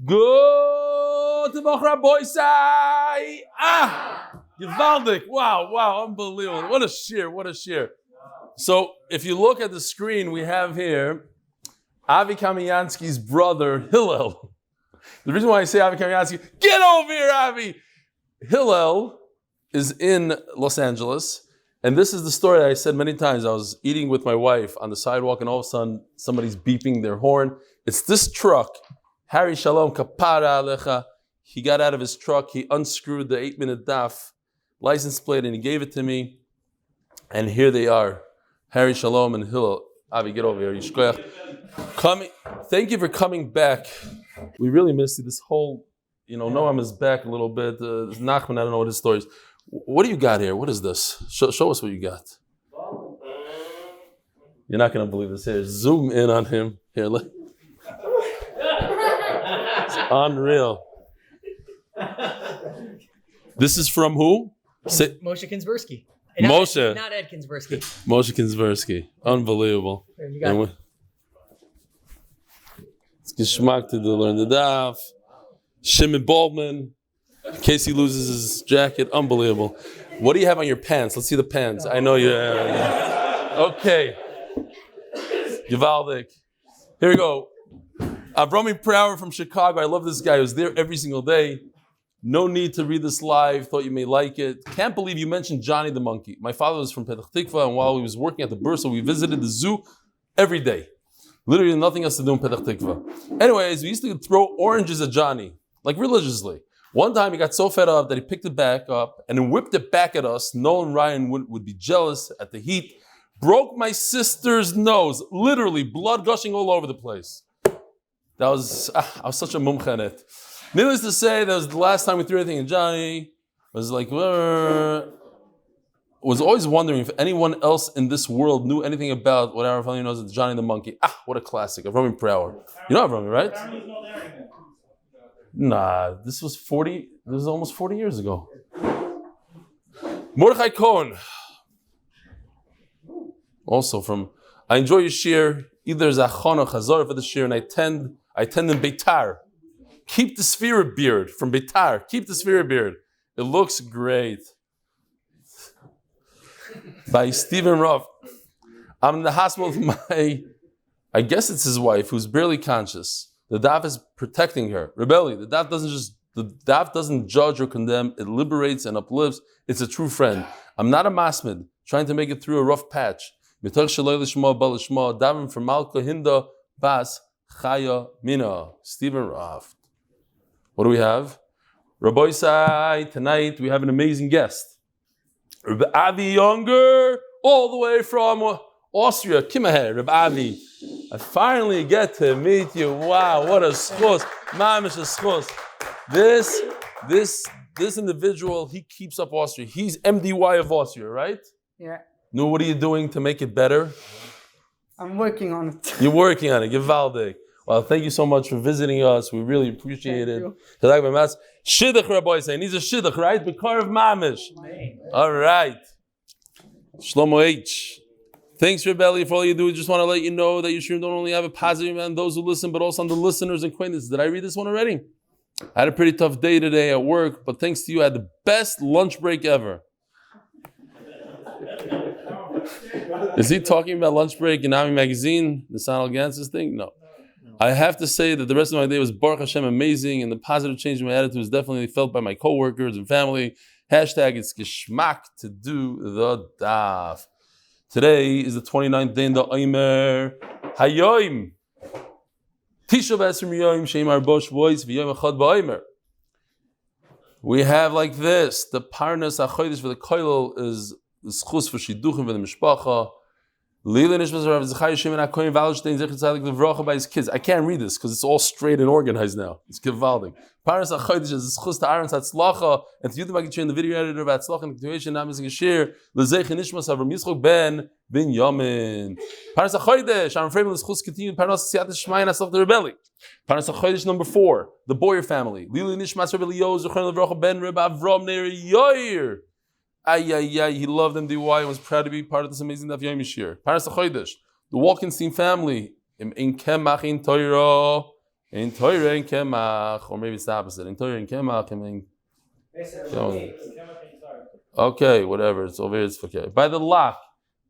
Good Voch Rabboisai. Gewaldig. Wow, unbelievable. What a shiur. So if you look at the screen, we have here Avi Kamiansky's brother, Hillel. The reason why I say Avi Kamiansky, get over here, Avi! Hillel is in Los Angeles, and this is the story that I said many times. I was eating with my wife on the sidewalk, and all of a sudden, somebody's beeping their horn. It's this truck, Harry Shalom Kapara Alecha. He got out of his truck, he unscrewed the 8-minute daf license plate, and he gave it to me. And here they are, Harry Shalom and Hillel. Avi, get over here. Yishkoyach. Thank you for coming back. We really missed you. This whole, Noam is back a little bit. Nachman, I don't know what his story is. What do you got here? What is this? Show us what you got. You're not going to believe this. Here, zoom in on him. Here, look. It's unreal. This is from who? Moshe Kinsbursky. Moshe. Not Ed Kinsbursky. Moshe Kinsbursky. Unbelievable. There you go. It's geschmack to learn the daf. Shimon Baldwin. In case he loses his jacket. Unbelievable. What do you have on your pants? Let's see the pants. I know you. Okay. Gewaldig. Here we go. Avrami Prower from Chicago. I love this guy. He was there every single day. No need to read this live. Thought you may like it. Can't believe you mentioned Johnny the monkey. My father was from Petach Tikva, and while he was working at the Bursa, we visited the zoo every day. Literally nothing else to do in Petach Tikva. Anyways, we used to throw oranges at Johnny, like religiously. One time he got so fed up that he picked it back up and then whipped it back at us. Nolan Ryan would be jealous at the heat. Broke my sister's nose. Literally, blood gushing all over the place. I was such a mumcha in it. Needless to say, that was the last time we threw anything at Johnny. I was like, was always wondering if anyone else in this world knew anything about what our family knows as Johnny the Monkey. What a classic. Avrami Prower. You know Avrami, right? Nah, this was almost 40 years ago. Mordechai Cohen. Also I enjoy your shiur. Either Zachon or Chazor for the shiur, and I attend in Beitar. Keep the sphere beard from Beitar. Keep the sphere beard. It looks great. By Stephen Ruff. I'm in the hospital with I guess it's his wife, who's barely conscious. The daf is protecting her. Rebelli, the daf doesn't judge or condemn. It liberates and uplifts. It's a true friend. I'm not a masmid, trying to make it through a rough patch. Davin from Malka Hinda Bas Chaya Mina. Stephen Ruff. What do we have? Rabbi Sai, tonight we have an amazing guest. Rabbi Avi Younger, all the way from Austria. Kimaher, Rabbi Avi. I finally get to meet you. Wow, what a schus. Mamish a schus. This individual, he keeps up Austria. He's MDY of Austria, right? Yeah. No, what are you doing to make it better? I'm working on it. You're working on it. Gewaldig. Well, thank you so much for visiting us. We really appreciate it. Shidduch, Rabbi say. Needs a shidduch, right? Bekar of Mamish. All right. Shlomo H. Thanks, Rebelli, for all you do. We just want to let you know that Yeshua don't only have a positive on those who listen, but also on the listeners and acquaintances. Did I read this one already? I had a pretty tough day today at work, but thanks to you, I had the best lunch break ever. Is he talking about lunch break in Ami magazine, the San Algansis thing? No. I have to say that the rest of my day was Baruch Hashem amazing, and the positive change in my attitude was definitely felt by my coworkers and family. Hashtag it's geschmack to do the daf. Today is the 29th day in the Omer. Hayoim. Tisha B'Esrim Yoim Sheimar Bosh Voice V'Yoim Echad B'Omer. We have like this. The parnasah for the koilel is Lzchus for shiduchim for the mishpacha. Eli Stefansky, Shimon, הכהן וואלערשטיין, זכריה לברכה by his kids. I can't read this because it's all straight and organized now. It's gewaldig. Parnasah is Zechus to Ahron Hatzlacha, and to you the magid in the video editor of Hatzlacha and the continuation now is shiur Lzchus Yitchak ben Benimin. Parnasah Ahron Fraiman Lzchus continued parnasah siyadta dishmaya and Hatzlacha the rebelli. Parnasah number 4, the Boyer family. Eli Nishmas Rabbi Leo Zechariah Levracha ben Rabbi Avraham Ner Yair. He loved MDY and was proud to be part of this amazing Daf Yomi shiur. Parnasah the Wolkenstein family. In Kem Machin Torah. In Torah and Kemach, or maybe it's the opposite. In Torah and Kemach, okay, whatever. It's over here. It's okay. By the Lock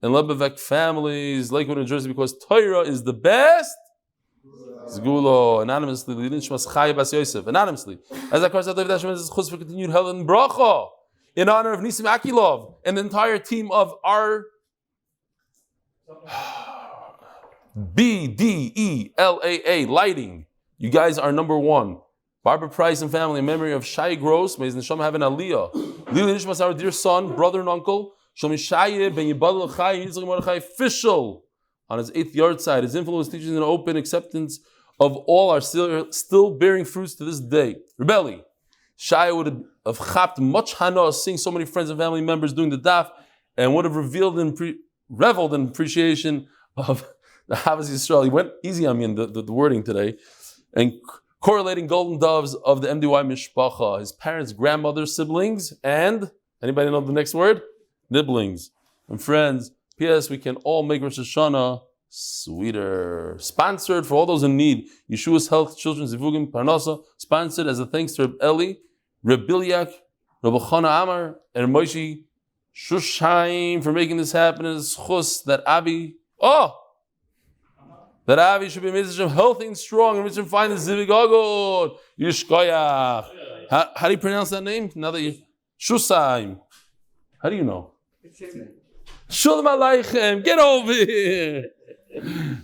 and Lebovic families, Lakewood NJ, because Torah is the best. Segulah, anonymously, anonymously. As HaKaras HaTov, Zechus for continued health and bracha in honor of Nisim Akilov and the entire team of our BDELAA lighting. You guys are number one. Barbara Price and family, in memory of Shai Gross, may his neshama have an aliyah. Lili Nishmas, our dear son, brother and uncle, Shomi Shai ben Yibal Chai, Yitzchak Mordechai, official on his 8th yard side. His influence teaches an open acceptance of all are still bearing fruits to this day. Rebelli, Shai would have chapped much hana seeing so many friends and family members doing the daf, and would have reveled in appreciation of the Havas Yisrael. He went easy on me in the wording today, and correlating golden doves of the MDY Mishpacha, his parents, grandmother, siblings, and anybody know the next word? Nibblings. And friends, P.S. we can all make Rosh Hashanah sweeter. Sponsored for all those in need. Yeshua's Health, Children's Zivugim, Parnasah, sponsored as a thanks to Reb Eli, Reb Bilyak, Reb Chana Amar, and Moshe Shushaim for making this happen. And Lzchus that Avi should be made healthy and strong, and we should find the Zivigagot. Yishkoyach. How do you pronounce that name? Now that you Shushaim. How do you know? Shalom Aleichem. Get over here.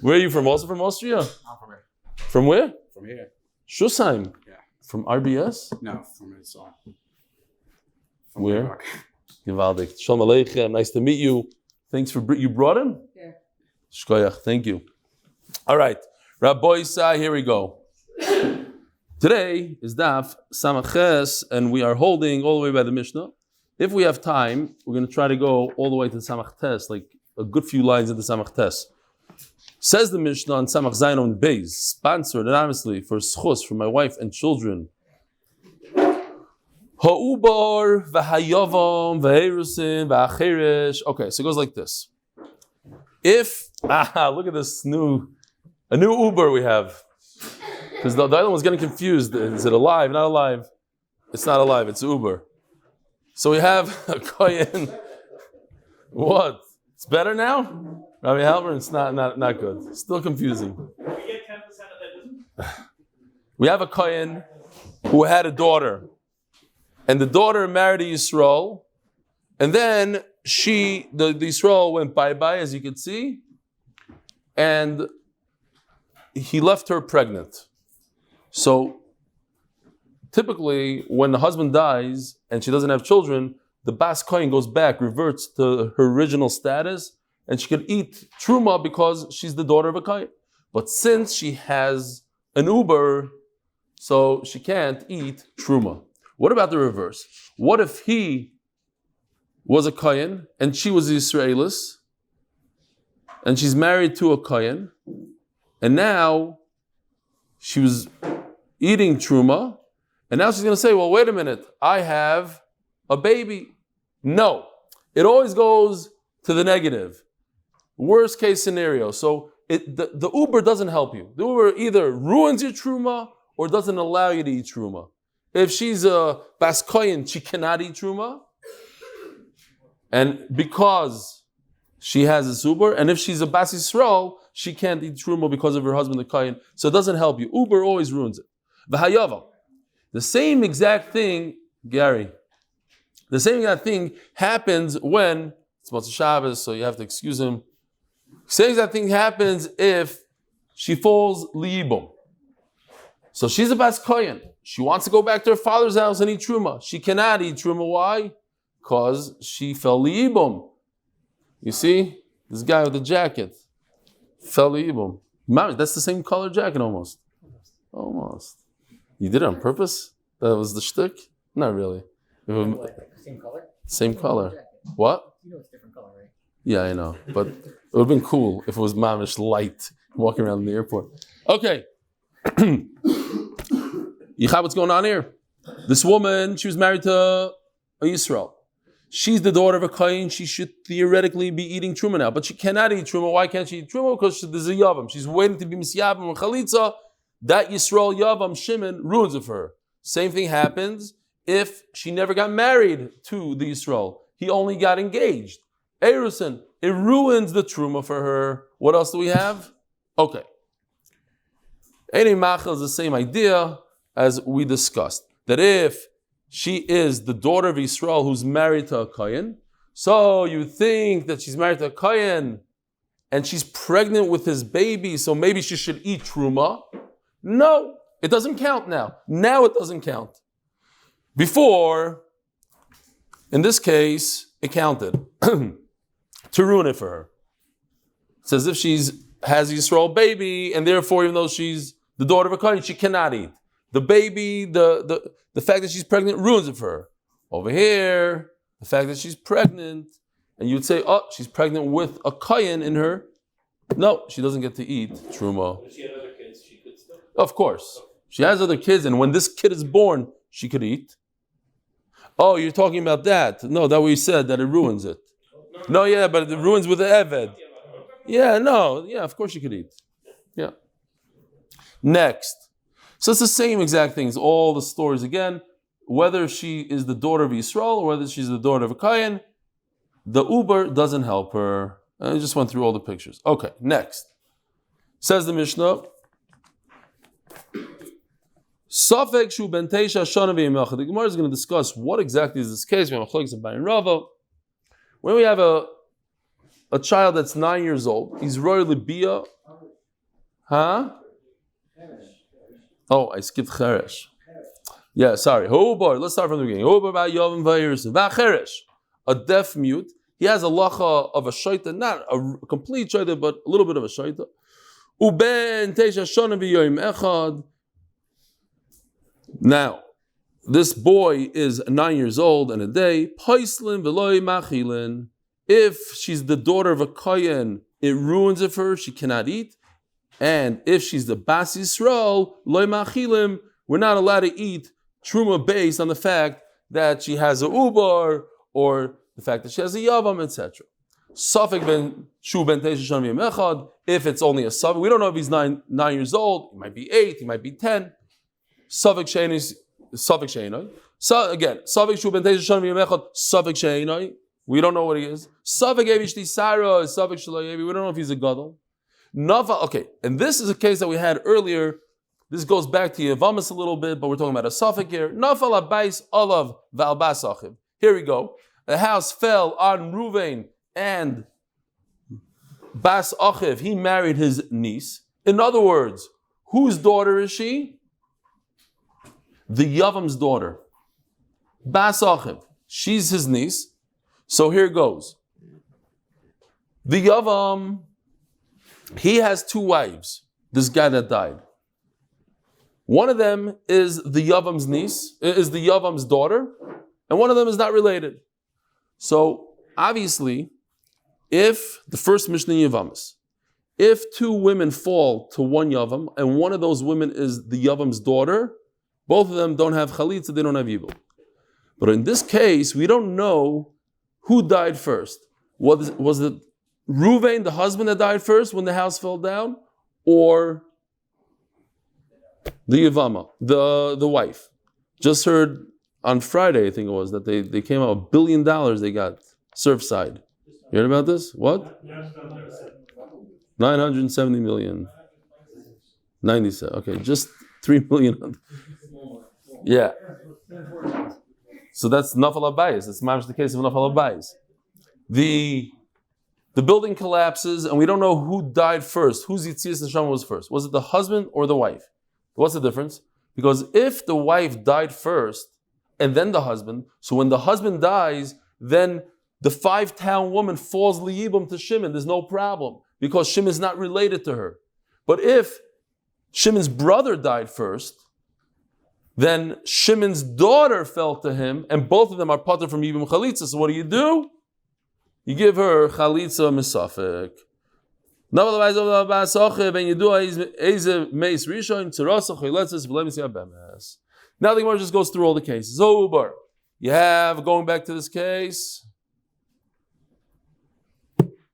Where are you from? Also from Austria? I'm from here. From where? From here. Shushaim. Yeah. From RBS? No, from his From where? Givaldik. Shalom Aleichem. Nice to meet you. Thanks for you brought him? Yeah. Shkoyach. Thank you. All right. Rabbi Isai, here we go. Today is Daf Samaches, and we are holding all the way by the Mishnah. If we have time, we're going to try to go all the way to the Samach Tes, like a good few lines of the Samach Tes. Says the Mishnah on Samach Zayin Amud Beis, sponsored anonymously for Zechus, for my wife and children. Ha'ubar v'hayavam v'herusin v'acheresh. Okay, so it goes like this. If, look at this a new Uber we have. Because the other one's getting confused. Is it alive? Not alive. It's not alive, it's Uber. So we have a kohen. What? It's better now? Rabbi Halber, it's not good. Still confusing. We get 10% of that. We have a kohen who had a daughter. And the daughter married a Yisrael. And then the Yisrael went bye-bye, as you can see. And he left her pregnant. So typically, when the husband dies and she doesn't have children, the Bas Kohen goes back, reverts to her original status, and she can eat Truma because she's the daughter of a Kohen. But since she has an Uber, so she can't eat Truma. What about the reverse? What if he was a Kohen and she was Israelis, and she's married to a Kohen, and now she was eating Truma, and now she's going to say, well, wait a minute, I have a baby. No. It always goes to the negative. Worst case scenario. So the Uber doesn't help you. The Uber either ruins your Truma or doesn't allow you to eat Truma. If she's a Bas Kohen, she cannot eat Truma. And because she has a Uber, and if she's a Bas Yisrael, she can't eat Truma because of her husband, the Kohen. So it doesn't help you. Uber always ruins it. V'hayava. The same exact thing, Gary, the same exact thing happens when it's Motzei Shabbos, so you have to excuse him. Same exact thing happens if she falls liyibum. So she's a Bas Kohen. She wants to go back to her father's house and eat Truma. She cannot eat Truma. Why? Because she fell liyibum. You see? This guy with the jacket fell liyibum. That's the same color jacket almost. Almost. You did it on purpose? That was the shtick? Not really. Same color? Same color. What? You know it's different color, right? Yeah, I know. But it would have been cool if it was mamish light walking around the airport. Okay. Yichab, what's going on here? This woman, she was married to a Yisrael. She's the daughter of a Kohen. She should theoretically be eating Truma now. But she cannot eat Truma. Why can't she eat Truma? Because there's a Yavam. She's waiting to be Misyabim and Chalitza. that Yisrael Yavam Shimon ruins it for her. Same thing happens if she never got married to the Yisrael. He only got engaged. Erusin, it ruins the truma for her. What else do we have? Okay. Any machal is the same idea as we discussed. That if she is the daughter of Yisrael who's married to a Kohen, so you think that she's married to a Kohen and she's pregnant with his baby, so maybe she should eat truma. No, it doesn't count now. Now it doesn't count. Before, in this case, it counted to ruin it for her. It's as if she's has a Yisrael baby, and therefore, even though she's the daughter of a Kohen, she cannot eat. The baby, the fact that she's pregnant ruins it for her. Over here, the fact that she's pregnant, and you'd say, oh, she's pregnant with a Kohen in her. No, she doesn't get to eat truma. If she had other kids, she could still. Of course. She has other kids, and when this kid is born, she could eat. Oh, you're talking about that. No, that we said that it ruins it. No, yeah, but it ruins with the Eved. Yeah, no, yeah, of course you could eat. Yeah. Next. So it's the same exact things, all the stories again. Whether she is the daughter of Yisrael or whether she's the daughter of a Kohen, the Uber doesn't help her. I just went through all the pictures. Okay, next. Says the Mishnah. Safek shu ben teisha shana v'yimachad. The Gemara is going to discuss what exactly is this case. We have a chlokes of Bayin Rava. When we have a child that's 9 years old, he's royally bia. Huh? Oh, I skipped cheresh. Yeah, sorry. Let's start from the beginning. A deaf mute. He has a lacha of a shayta, not a complete shayta, but a little bit of a shayta. Uben teisha shana v'yoyim echad. Now, this boy is 9 years old and a day. Paislin v'loy machilin. If she's the daughter of a Kohen, it ruins it for her. She cannot eat. And if she's the Bas Yisrael, loy machilim, we're not allowed to eat truma based on the fact that she has a ubar or the fact that she has a yavam, etc. Safek ben shu ben teisha shana v'yom echad. If it's only a safek, we don't know if he's 9 years old. He might be 8. He might be 10. Safek she'enoi. So again, Safek shu ben teisha shana v'yom echad. Safek she'enoi. We don't know what he is. Safek evishti Sarah. Safek shelo yevi. We don't know if he's a gadol. Nafa. Okay, and this is a case that we had earlier. This goes back to Yevamos a little bit, but we're talking about a Safek here. Nafal abais olav v'albas achiv. Here we go. The house fell on Ruvain and Bas Achiv. He married his niece. In other words, whose daughter is she? The Yavam's daughter. Bas Achiv. She's his niece. So here goes. The Yavam, he has 2 wives. This guy that died. One of them is the Yavam's niece, is the Yavam's daughter, and one of them is not related. So obviously, if the first Mishnah Yevamos, if 2 women fall to one Yavam, and one of those women is the Yavam's daughter, both of them don't have chalitza, they don't have yibum. But in this case, we don't know who died first. Was it Ruvain, the husband, that died first when the house fell down, or the Yevama, the wife? Just heard on Friday, I think it was, that they came out $1 billion they got Surfside. You heard about this? What? 970 million. 97. Okay, just 3 million. Yeah. So that's Nafal Abayis. That's mamish the case of Nafal Abayis. The building collapses, and we don't know who died first. Whose Yitzias Neshama was first? Was it the husband or the wife? What's the difference? Because if the wife died first, and then the husband, so when the husband dies, then the 5-town woman falls liyibum to Shimon. There's no problem, because Shimon is not related to her. But if Shimon's brother died first, then Shimon's daughter fell to him, and both of them are patur from Yibum Chalitza. So what do? You give her Chalitza Misafik. Now the Gemara just goes through all the cases. You have, going back to this case,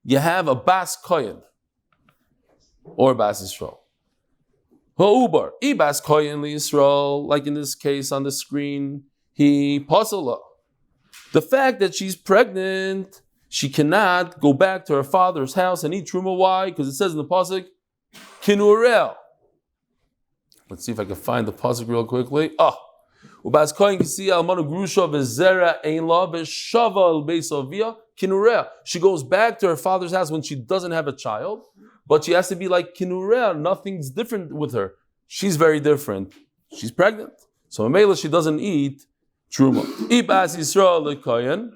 you have a Bas Kohen or Bas Yisrael. Ha'ubar, ibas kohen liYisrael, like in this case on the screen, he pasala. The fact that she's pregnant, she cannot go back to her father's house and eat truma. Why? Because it says in the pasuk, kinurel. Let's see if I can find the pasuk real quickly. Ubas kohen kisi almanu grusha v'zera ein la v'shava el beis avia kinurel. She goes back to her father's house when she doesn't have a child, but she has to be like kinurel. Nothing's different with her. She's very different. She's pregnant, so Mamela she doesn't eat truma. Ibas Yisrael lekohen.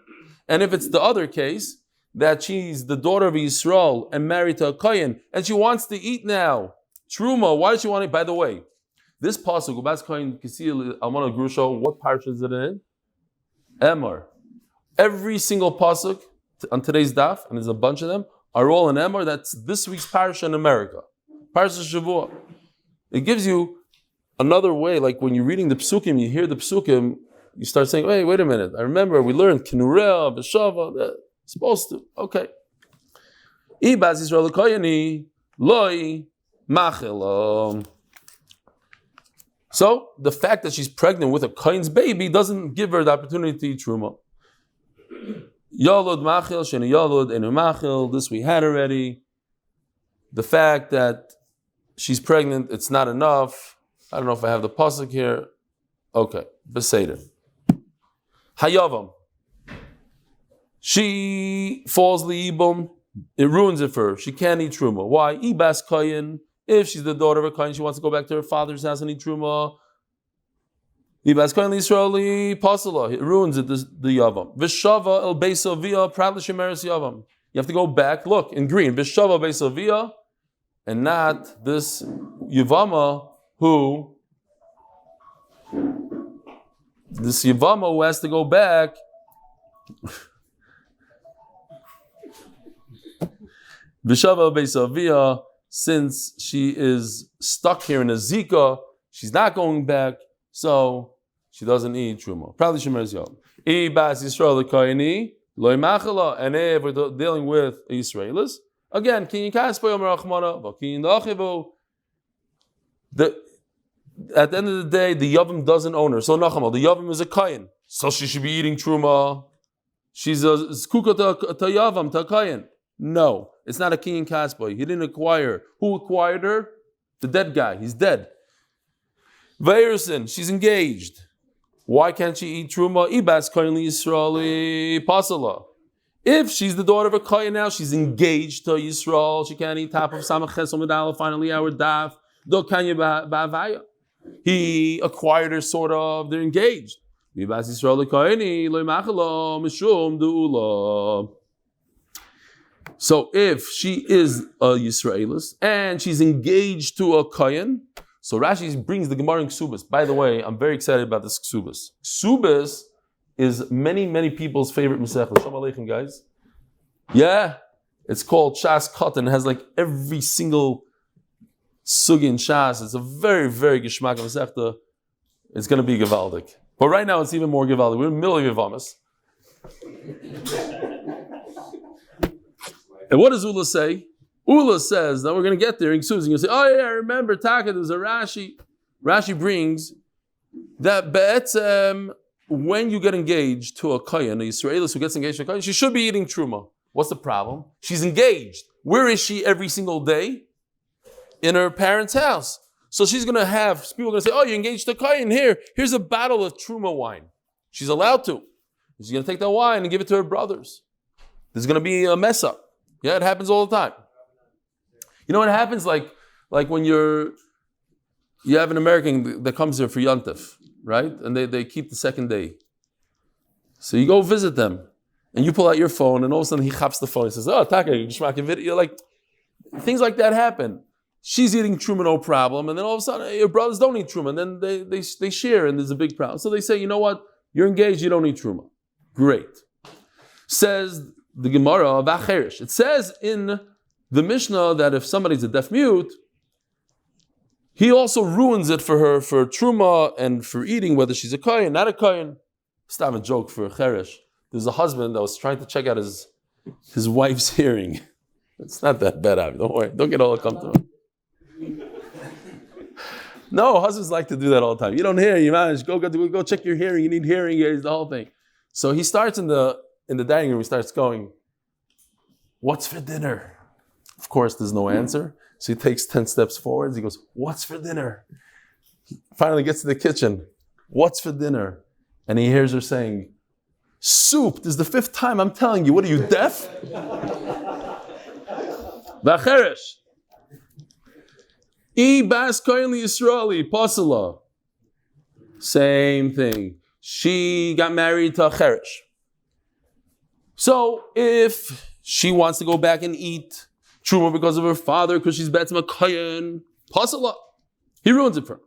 And if it's the other case, that she's the daughter of Yisrael and married to a kohen, and she wants to eat now truma, why does she want it? By the way, this pasuk, Ubas kohen kisil almana grusha, what parsha is it in? Emor. Every single pasuk on today's daf, and there's a bunch of them, are all in Emor. That's this week's parsha in America. Parsha Shavua. It gives you another way, like when you're reading the psukim, you hear the psukim, you start saying, hey, wait a minute, I remember we learned Kinurel, B'Shava, supposed to. Okay. Ibaz Yisrael Koyani, Loi, Machel. So, the fact that she's pregnant with a Kohen's baby doesn't give her the opportunity to eat Truma. Yalod Machel, Sheni Yalod, Enu Machel, this we had already. The fact that she's pregnant, it's not enough. I don't know if I have the pasuk here. Okay, Beseder. Hayavam. She falls liibum. It ruins it for her. She can't eat truma. Why? Ibas kohen. If she's the daughter of a kohen, she wants to go back to her father's house and eat truma. Ibas kohen liYisraeli pasala. It ruins it. The yavam. V'shava el beis avia prat l'shemeres yavam. You have to go back. Look in green. V'shava beis avia, and not this Yevama who. This Yevama who has to go back. V'shava beis avia, since she is stuck here in a zika, she's not going back, so she doesn't eat truma. Probably shemeres yom. Ibas Yisrael l'koyeni loy machala, and if we're dealing with Israelis, again, kinyin kaspo yom rachmana, v'kinyin dachivu. At the end of the day, the Yavam doesn't own her. So Nachamal, the Yavam is a Kayan. So she should be eating Truma. She's a Zkuka to Yavam, to Kayan. No, it's not a king in Kasboy. He didn't acquire. Who acquired her? The dead guy. He's dead. Vairson, she's engaged. Why can't she eat Truma? Ibas Kayan Yisraeli Pasala. If she's the daughter of a Kayan now, she's engaged to Yisrael. She can't eat top of Samach Amud Aleph, finally our daf. Do Kanya Ba'avaya. He acquired her sort of, they're engaged. So if she is a Yisraelis and she's engaged to a Kohen, so Rashi brings the Gemara in Ksubas. By the way, I'm very excited about this Ksubas. Ksubas is many, many people's favorite Masechah. Shalom Aleichem, guys. Yeah, it's called Shas Katan. It has like every single Sugi and Shas. It's a very, very Geshmak Masechta. It's going to be Gevaldik. But right now it's even more Gevaldik. We're in the middle of Yevamos. And what does Ula say? Ula says, now we're going to get there in Ksubas. You're going to say, oh yeah, I remember Taka, there's a Rashi. Rashi brings that Be'etzem, when you get engaged to a Kohen, a Yisraelis who gets engaged to a Kohen, she should be eating Truma. What's the problem? She's engaged. Where is she every single day? In her parents' house. So she's going to have, people are going to say, oh, you're engaged to Kohen, here's a bottle of Truma wine. She's allowed to. She's going to take that wine and give it to her brothers. There's going to be a mess up. Yeah, it happens all the time. You know what happens? Like when you have an American that comes here for Yontif, right? And they keep the second day. So you go visit them, and you pull out your phone, and all of a sudden he chaps the phone. He says, oh, Taka, you're like, things like that happen. She's eating truma, no problem, and then all of a sudden your brothers don't eat truma, and then they share, and there's a big problem. So they say, you know what? You're engaged, you don't eat truma. Great. Says the Gemara of Acherish. It says in the Mishnah that if somebody's a deaf mute, he also ruins it for her for truma and for eating, whether she's a kohen, not a kohen. Stop a joke for Cherish. There's a husband that was trying to check out his wife's hearing. It's not that bad, don't worry. Don't get all uncomfortable. No, husbands like to do that all the time. You don't hear, you manage, go check your hearing, you need hearing aids, the whole thing. So he starts in the dining room, he starts going, what's for dinner? Of course, there's no answer. So he takes 10 steps forward, he goes, what's for dinner? He finally gets to the kitchen, what's for dinner? And he hears her saying, soup. This is the 5th time I'm telling you. What are you, deaf? V'acheresh. I bas kohen Yisraeli pasala. Same thing. She got married to a cheresh. So if she wants to go back and eat truma because of her father, because she's betzim a kohen, pasala. He ruins it for her.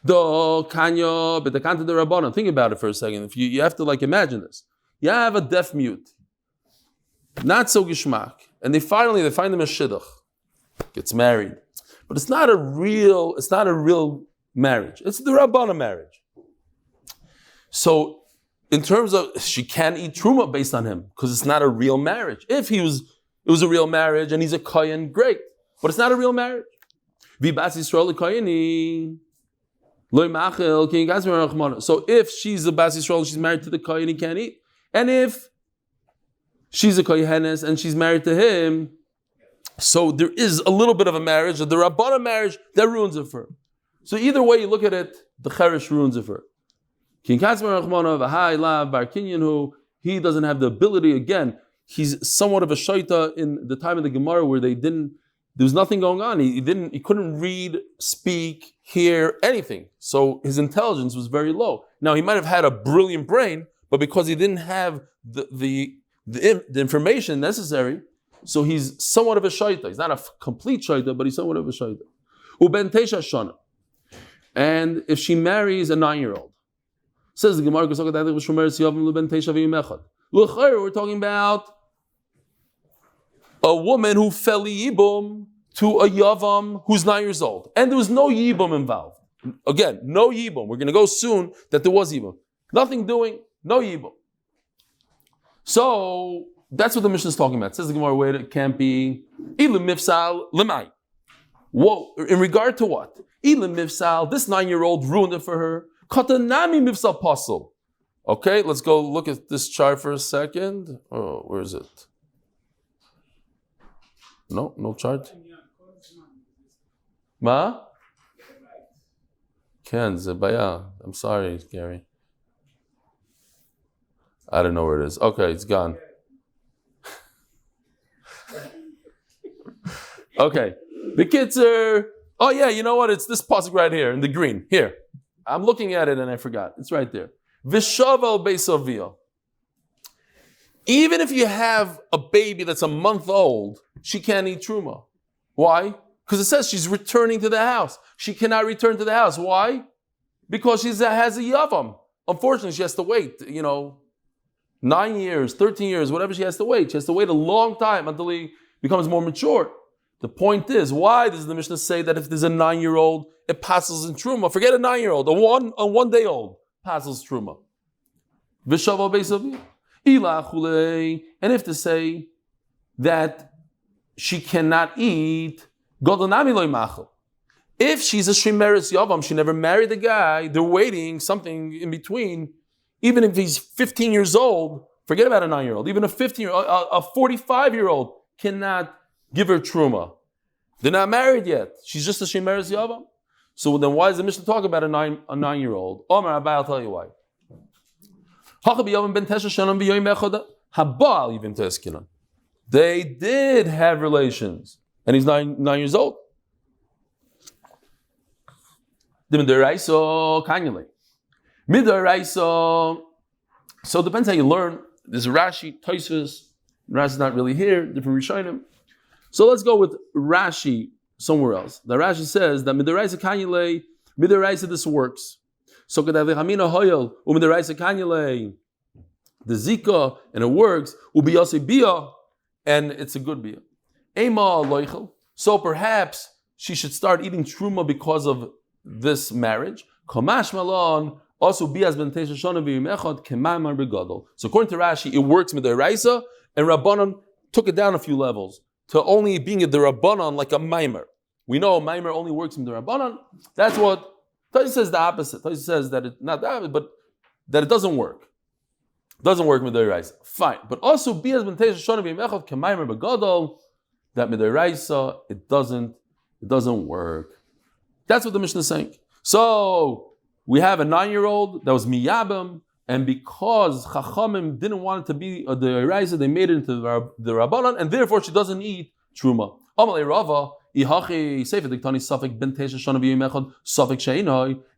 Do kanya b'tekanta de rabbanon. Think about it for a second. If you have to imagine this. You have a deaf mute, not so gishmak, and they find him a shidduch, gets married, but it's not a real marriage. It's the rabbanon marriage. So, in terms of she can't eat truma based on him because it's not a real marriage. If it was a real marriage and he's a kohen, great, but it's not a real marriage. V'bas Yisrael koyeni. So if she's a bas Yisrael, she's married to the kohen, he can't eat. And if she's a kohenes and she's married to him, so there is a little bit of a marriage, the Rabbana marriage, that ruins it for her. So either way you look at it, the cheresh ruins it for her. He doesn't have the ability, again, he's somewhat of a shayta in the time of the Gemara where there was nothing going on. He couldn't read, speak, hear, anything. So his intelligence was very low. Now he might have had a brilliant brain, but because he didn't have the information necessary, so he's somewhat of a shayta. He's not a complete shayta, but he's somewhat of a shayta. Uben teisha shana. And if she marries a 9-year-old, says the Gemara, we're talking about a woman who fell yibum to a yavam who's 9 years old. And there was no yibum involved. Again, no yibum. We're going to go soon that there was yibum. Nothing doing. No yibum. So that's what the Mishnah is talking about. It says the Gemara, wait, it can't be ilim mifsal lemai. Whoa, in regard to what? Ilim mifsal, this 9-year-old ruined it for her. Katanami mifsal pasul. Okay, let's go look at this chart for a second. Oh, where is it? No chart. Ma? Ken, Zebaya. I'm sorry, Gary. I don't know where it is. Okay, it's gone. Okay. The kids are, oh yeah, you know what? It's this pasuk right here in the green. Here. I'm looking at it and I forgot. It's right there. Vishavel beisavia. Even if you have a baby that's a month old, she can't eat truma. Why? Because it says she's returning to the house. She cannot return to the house. Why? Because she has a yavam. Unfortunately, she has to wait, 9 years, 13 years, whatever she has to wait. She has to wait a long time until he becomes more mature. The point is, why does the Mishnah say that if there's a 9-year-old, it passes in truma? Forget a 9-year-old, a 1-day-old passes truma. V'shava beisavi. And if to say that she cannot eat, godonami loy machel. If she's a shemeres yavam, she never married a guy, they're waiting something in between. Even if he's 15 years old, forget about a 9-year-old, even a 15-year-old, a 45-year-old cannot give her truma. They're not married yet. She's just a shemeres yavam. So then why does the Mishnah talk about a 9-year-old? Omar Abai, I'll tell you why. They did have relations. And he's 9 years old. So it depends how you learn. There's Rashi, Tosfos. Rashi's not really here, different Rishonim. So let's go with Rashi somewhere else. The Rashi says that midaraisa kanyale, midaraisa this works. So kadavichamina hoyel umidaraisa kanyale, the zika, and it works. Ubiyase bia, and it's a good bia. Ema loichel. So perhaps she should start eating truma because of this marriage. Kamash malon. Also, bias ben teisha shana v'yimechad kemamar begadol. So according to Rashi, it works midaraisa, and Rabbanon took it down a few levels to only being a derabbanon like a maimer. We know a maimer only works in the Rabbanon. That's what Taisa says the opposite. Taisa says that it not that, but that it doesn't work. It doesn't work midiraisa. Fine, but also bias b'nteisha shana b'yimechad k'maymer b'gadol. That midiraisa it doesn't work. That's what the Mishnah is saying. So we have a 9-year-old that was miyabim, and because Chachamim didn't want it to be the Eraisa, they made it into the Rabbanan, and therefore she doesn't eat Truma.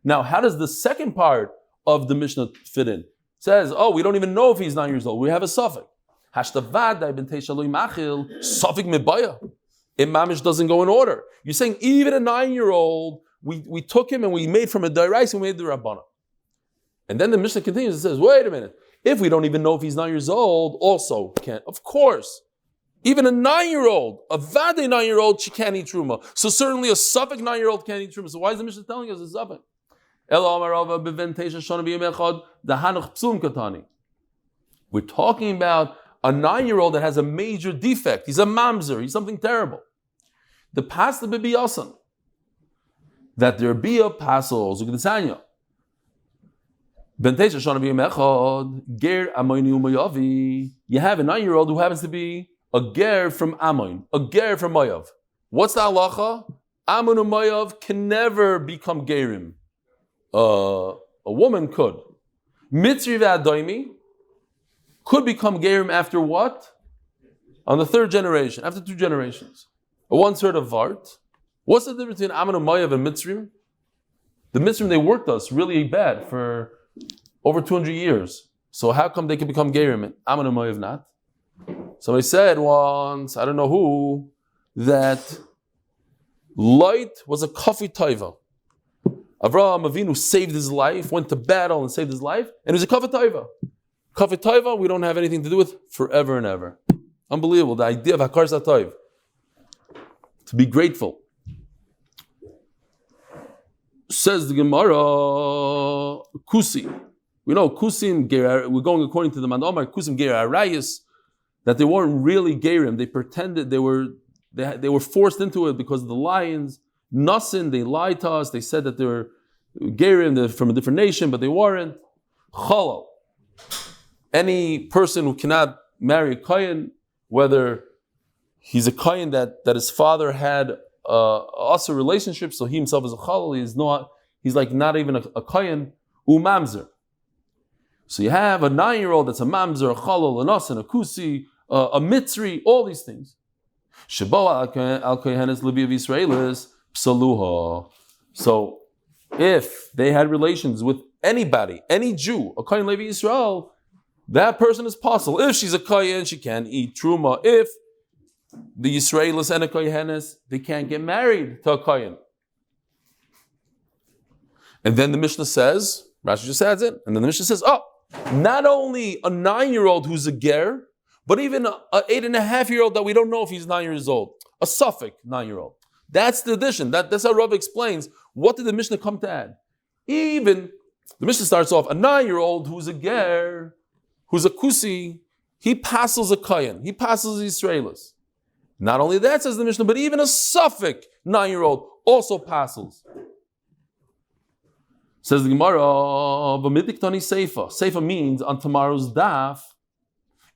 Now, how does the second part of the Mishnah fit in? It says, we don't even know if he's 9 years old. We have a suffix. It mamish doesn't go in order. You're saying even a 9-year-old, we took him and we made from a Eraisa and we made the Rabbanan. And then the Mishnah continues and says, wait a minute, if we don't even know if he's 9 years old, also can't. Of course, even a 9-year-old, a vade 9-year-old, she can't eat truma. So certainly a suffix 9-year-old can't eat truma. So why is the Mishnah telling us a suffix? We're talking about a 9-year-old that has a major defect. He's a mamzer. He's something terrible. The pas the bibi yasan. That there be a pasol, zugdesanya. You have a 9-year-old who happens to be a ger from Amoin, a ger from Moav. What's the halacha? Ammon and Moav can never become gerim. A woman could. Mitzri v'adoimi could become gerim after what? On the 3rd generation, after 2 generations. A 1/3 of Vart. What's the difference between Ammon and Moav and Mitzrim? The Mitzrim, they worked us really bad for over 200 years. So how come they can become gerim and Ammon and Moav not? Somebody said once, I don't know who, that light was a coffee taiva. Avraham Avinu saved his life, went to battle and saved his life, and it was a coffee taiva. Coffee taiva we don't have anything to do with forever and ever. Unbelievable, the idea of HaKaras HaTov. To be grateful. Says the Gemara, Kusi. We know Kusim, we're going according to the Mandomar, Kusim Ger Arayis, that they weren't really Gerim. They pretended they were forced into it because of the lions. Nasin, they lied to us. They said that they were Gerim, they're from a different nation, but they weren't. Chalal. Any person who cannot marry a Kohen, whether he's a Kohen that his father had also a relationship, so he himself is a Chalal, he's like not even a Kohen, Mamzer. So you have a 9-year-old that's a mamzer, a chalal, a nasan, a kusi, a mitzri, all these things. Shebo al kohenes levi Yisraelis psaluha. So if they had relations with anybody, any Jew, a kohen levi Yisrael, that person is possible. If she's a kohen, she can eat truma. If the Yisraelis and a kohenes, they can't get married to a kohen. And then the Mishnah says, Rashi just adds it, and then the Mishnah says, not only a 9-year-old who's a ger, but even an 8.5-year-old that we don't know if he's 9 years old. A suffix 9-year-old. That's the addition. That's how Rav explains. What did the Mishnah come to add? Even, the Mishnah starts off, a 9-year-old who's a ger, who's a kusi, he passes a kohen, he passes Israelis. Not only that, says the Mishnah, but even a suffix 9-year-old also passes. Says the Gemara, "V'midiktani seifa." Seifa means on tomorrow's daf.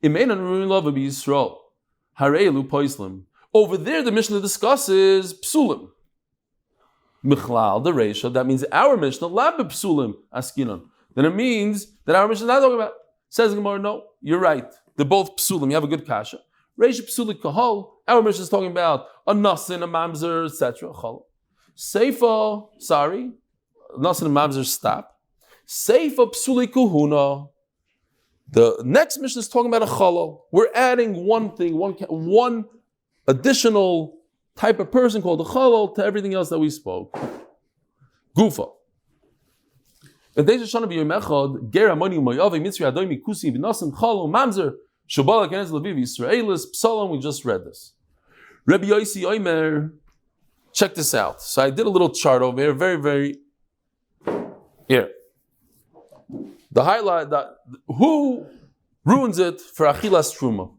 Imeinan ruin love be Yisrael. Harelu poislim. Over there, the Mishnah discusses psulim. Michlal the reisha. That means our Mishnah lab psulim askinon. Then it means that our Mishnah is not talking about. Says the Gemara, no, you're right. They're both psulim. You have a good kasha. Reisha psulik kahol. Our Mishnah is talking about a nasin, a mamzer, etc. Seifa, sorry. Nasan and Mamzer stop. Seifa psuli kuhuna. The next mission is talking about a chalal. We're adding one thing, one additional type of person called a chalal to everything else that we spoke. Gufa. And we just read this. Rabbi Yosi Omer, check this out. So I did a little chart over here, very, very. Here, the highlight that who ruins it for achilas truma.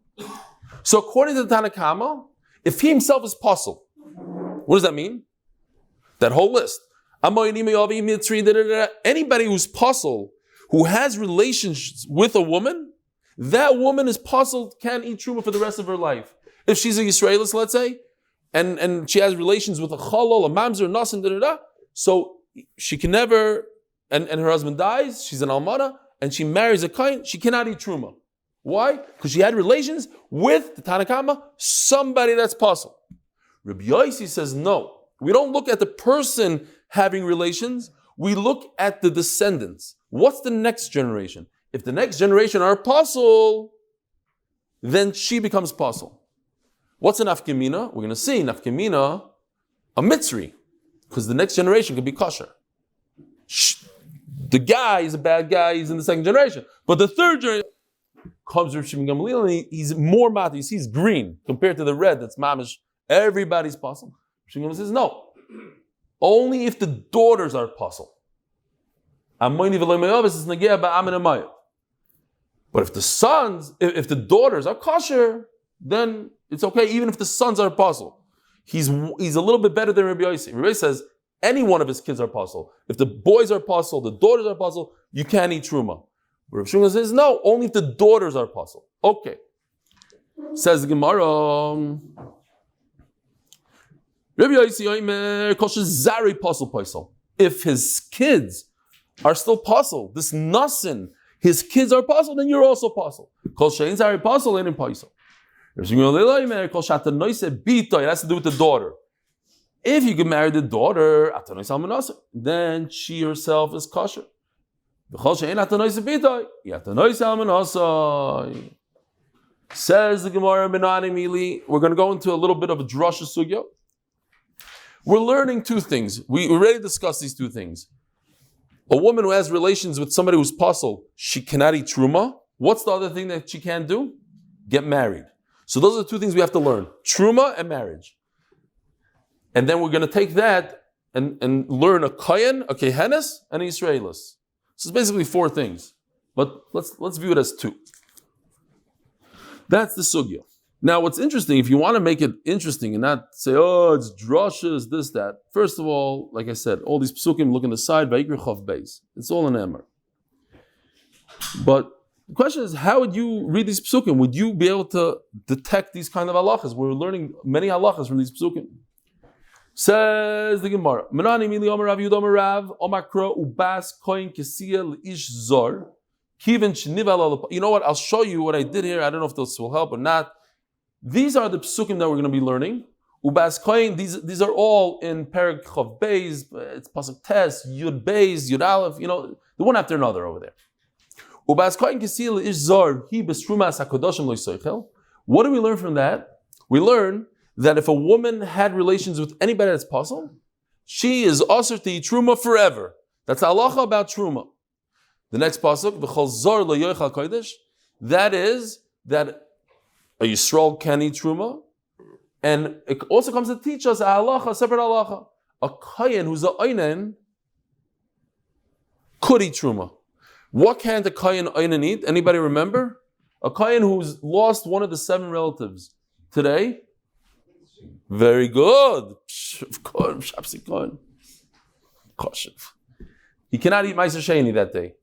So according to the Tanakama, if he himself is puzzle, what does that mean? That whole list: Anybody who's puzzled, who has relations with a woman, that woman is puzzled, can't eat truma for the rest of her life. If she's a Yisraelis, let's say, and she has relations with a chalol, a mamzer, a nasan, so she can never, and her husband dies, she's an almana, and she marries a kain, she cannot eat truma. Why? Because she had relations with the Tanakama, somebody that's puzzled. Rabbi Yossi says no. We don't look at the person having relations, we look at the descendants. What's the next generation? If the next generation are apostle, then she becomes apostle. What's an nafkamina? We're going to see nafkamina, a mitzri, because the next generation could be kosher. The guy is a bad guy, he's in the second generation. But the third generation comes Rav Shimon Gamliel, and he's more mat, you see he's green compared to the red that's mamish. Everybody's apostle. Rav Shimon Gamliel says no. Only if the daughters are apostle. But if the sons, if the daughters are kosher, then it's okay, even if the sons are apostle. He's a little bit better than Rabbi Yossi. Rabbi Yossi says any one of his kids are apostle. If the boys are apostle, the daughters are apostle, you can't eat truma. Rabbi Shimon says no, only if the daughters are apostle. Okay. Says the Gemara. Rabbi Yossi Omer kosher zari apostle paisel. If his kids are still apostle, this nasin, his kids are apostle, then you're also apostle. Kol shein zari apostle and in paisel. It has to do with the daughter. If you can marry the daughter, then she herself is kosher. Says the Gemara, we're going to go into a little bit of a drasha sugya. We're learning two things. We already discussed these two things. A woman who has relations with somebody who's apostle, she cannot eat truma. What's the other thing that she can't do? Get married. So those are the two things we have to learn. Truma and marriage. And then we're going to take that and learn a kohen, a kehenes, and an Yisraelis. So it's basically four things. But let's view it as two. That's the sugya. Now what's interesting, if you want to make it interesting and not say, oh, it's drashas, this, that. First of all, like I said, all these psukim look on the side, Vayikra Chav Beis. It's all an emor. But the question is, how would you read these psukim? Would you be able to detect these kind of halachas? We're learning many halachas from these psukim. Says the Gemara, Menani mili Omer Rav Yud Omer Rav Omakro Ubas Koyin Kesiya Ish Zor Kivin Shnival. You know what? I'll show you what I did here. I don't know if this will help or not. These are the psukim that we're going to be learning. Ubas Koyin. These are all in Perek Chav Beis. It's pasuk Tes Yud Beis Yud Aleph. You know, the one after another over there. Ubas Koyin Kesiya Ish Zor Hi Besrumas Hakodoshim Lo Yisoichel. What do we learn from that? We learn that if a woman had relations with anybody that's possible, she is asur to eat truma forever. That's halacha about truma. The next pasuk, v'chol zor lo yochal kodesh, that is that a Yisrael can eat truma, and it also comes to teach us a halacha, a separate halacha. A kohen who's a oinen could eat truma. What can't a kohen oinen eat? Anybody remember? A kohen who's lost one of the 7 relatives today. Very good. Of course, he cannot eat Meiser Sheni that day.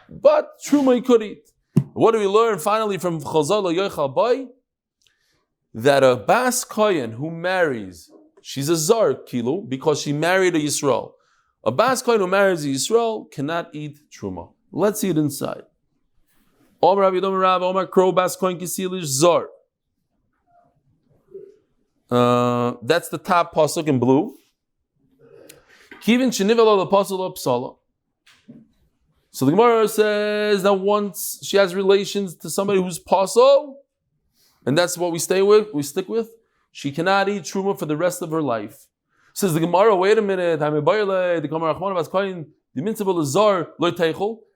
But Truma he could eat. What do we learn finally from Chazal Yochal Boy? That a Bas Kohen who marries, she's a Zar Kilo because she married a Yisrael. A Bas Kohen who marries a Yisrael cannot eat Truma. Let's see it inside. Omer Rav Yidom Rav Omer Kro Bas Kohen Kisilish Zar. That's the top pasuk in blue. Kivin shenivel apostle psala. So the Gemara says that once she has relations to somebody who's pasol, and that's what we stick with, she cannot eat truma for the rest of her life. Says the Gemara, wait a minute,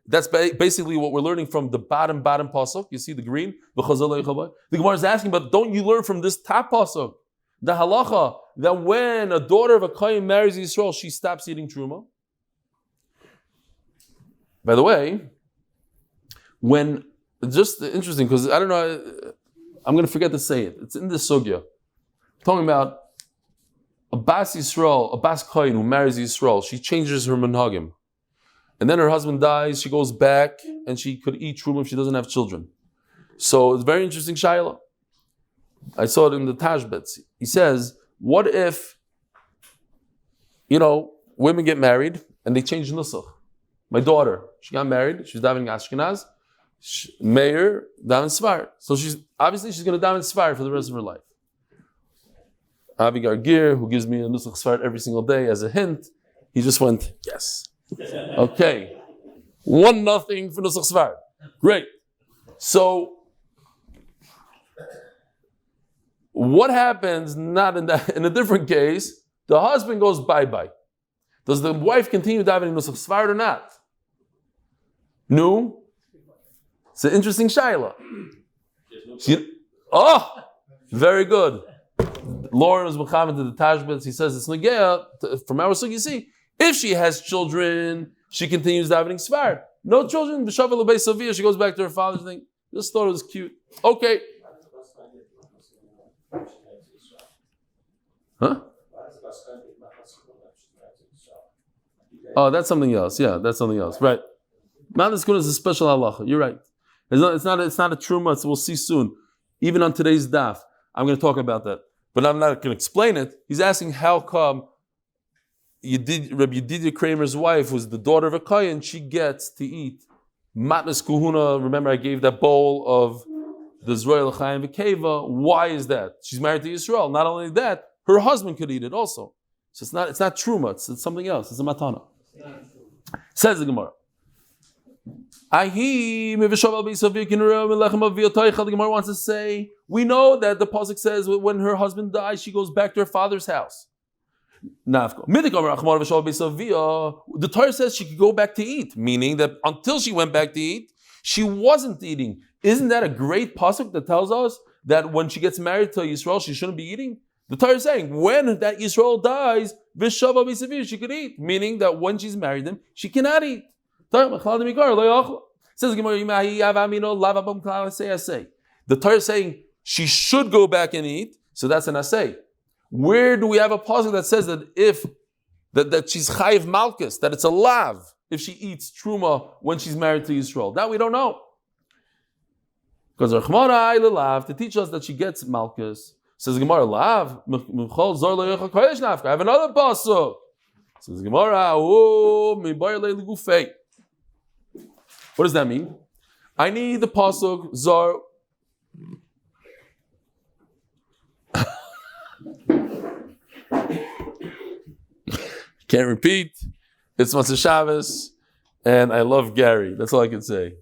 that's basically what we're learning from the bottom pasuk. You see the green? The Gemara is asking, but don't you learn from this top pasuk? The halacha that when a daughter of a kohen marries Yisrael, she stops eating truma. By the way, when just interesting because I don't know, I'm going to forget to say it. It's in the sugya talking about a Bas Yisrael, a Bas Kohen who marries Yisrael, she changes her minhagim. And then her husband dies, she goes back, and she could eat truma if she doesn't have children. So it's a very interesting shayla. I saw it in the Tashbetz. He says, what if, women get married and they change nusach? My daughter, she got married, she's davening Ashkenaz, Meir, daven Sfar. So she's going to daven Sfar for the rest of her life. Avi Gargir, who gives me a nusach Sfar every single day as a hint, he just went, yes. Okay. 1-0 for nusach Sfar. Great. So, what happens, not in a different case, the husband goes bye-bye. Does the wife continue davening nusach Sfar or not? No. It's an interesting shayla. Very good. Lauren was mechamed to the Tashbetz. He says it's negea from our sugi. You see, if she has children, she continues davening Sfar. No children, b'shavel l'bei Savia, she goes back to her father's thing. Just thought it was cute. Okay. Huh? Oh, that's something else. Yeah, that's something else. Right. Mount School is a special halacha. You're right. It's not a truma. We'll see soon. Even on today's daf, I'm going to talk about that. But I'm not going to explain it. He's asking how come Rabbi Yedidia Kramer's wife, who's the daughter of a Kohen, she gets to eat matnas kuhuna. Remember, I gave that bowl of the Zroya l'chaim v'keva. Why is that? She's married to Yisrael. Not only that, her husband could eat it also. So it's not truma. It's something else. It's a matana. Says the Gemara. The Gemara wants to say, we know that the pasuk says when her husband dies, she goes back to her father's house. The Torah says she could go back to eat, meaning that until she went back to eat, she wasn't eating. Isn't that a great pasuk that tells us that when she gets married to Yisrael, she shouldn't be eating? The Torah is saying when that Yisrael dies, she could eat, meaning that when she's married him, she cannot eat. Says the Torah is saying she should go back and eat, so that's an asay. Where do we have a pasuk that says that if that she's chayiv malchus, that it's a lav if she eats truma when she's married to Yisrael? That we don't know. Because to teach us that she gets malchus, says Gemara lav. I have another pasuk. Says Gemara, what does that mean? I need the pasuk zar. Can't repeat. It's Matzah Shabbos, and I love Gary. That's all I can say.